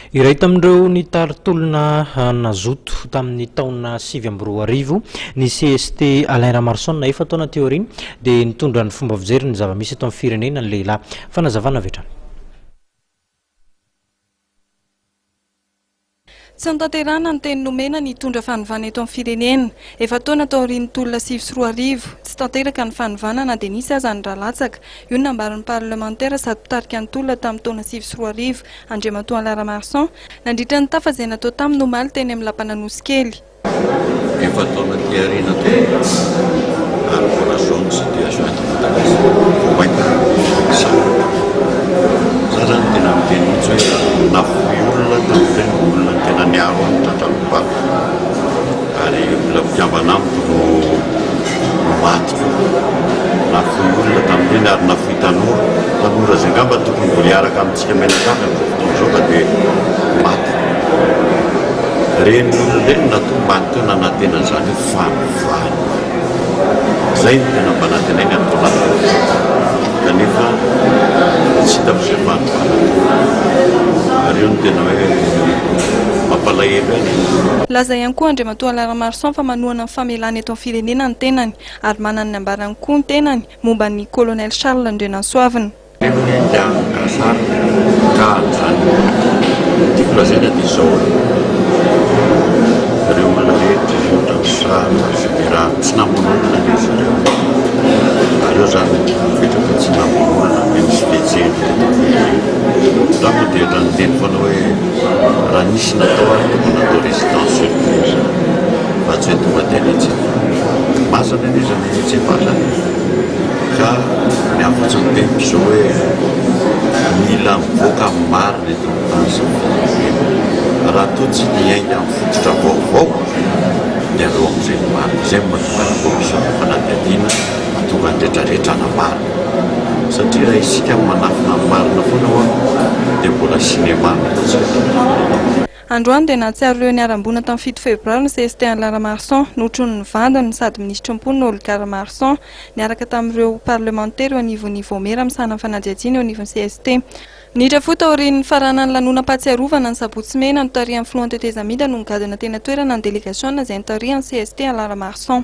Iray tamin'ireo nitaritolona nazoto tamin'ny taona 2020 ny CST Alain Ramarson efa taona teoriana dia nitondra ny fomba fijery ny zava-misy eto amin'ny firenena ny lehilahy. Fanazavana vetrany. Tsy antanterahana ny teny nomena ny tondra fanovana eto amin'ny firenena. Efa taona taorian'ny tolona 2020 tsy tanteraka ny fanovana na dia nisy aza ny rahalatsaka. Io ny nambaran'ny parlementaire sady mpitarika ny tolona tamin'ny taona 2020 Andriamatoa Alain Ramarson nandritra ny tafa izay natao tamin'ny nomaly teny amin'ny lapana nosy kely. Efa taona tiarina teo ary mbola zao ny situation eto Madagasikara. Za zany tena miteny mihitsy hoe nafoy olona tamin'ireny olona tena niaro any tandranom-bato ary mbola mpitiavana amiko no maty nafoy olona tamin'ireny ary nafoy tanora zay ngamba tokony mbola hiaraka amintsika menakavy amin'ny fotoana zao ka dia maty. Reny olona reny natao mba teo nanantenan'izany hoe fanovana. Zay no tena mba nateneny atao anaty kanefa tsy hita fa izay fanovana ary io no tena hoe mampalahelo eny. Laza ihany koa Andriamatoa Alain Ramarson fa manohana ny famelana eto amin'ny firenena ny tenany ary manana ny ambarany koa ny tenany momba ny colonel Charles Andrianansoavina. Kasary ka zany tiako lazaina dia izao ireo olona rehetra ohatran'ny Sara général tsy namon'olona le zareo ary eo zany mipetraka tsy namon'olona dia misy fihetsehana raha moa dia raha niteny foana hoe raha nisy natao ary tokony natao résidence surprise fa tsy hoe tonga tena etsena masana anie zany etsem-bazany ka miafatsy ny teniko izao hoe mila mivoaka marina eto amin'ny tany zao raha toa tsy niaina amin'ny fototra vaovao dia aleo amin'izay ny marina izay mahatonga ny commission de fanadihadiana mahatonga ny rehetrarehetra namarina satria raha isika manafina ny marina foana hoa dia mbola cinéma ataontsika. Androany dia nahatsiaro ireo niarambona tamin'ny 7 febroary ny CST Alain Ramarson notrony ny vandany sady ministra mponina Olga Ramarson niaraka tamin'ireo parlementaire eo anivon'ny Vaomera misana fanadihadiana eo anivon'ny CST. Niditra foa taorian'ny faranany lanonam-pahatsiarovana ny Sabotsy Mena no tarihan'ny filohan tetezamida no nigadona tena toerana ny délégation izay nitarihany CST Alain Ramarson.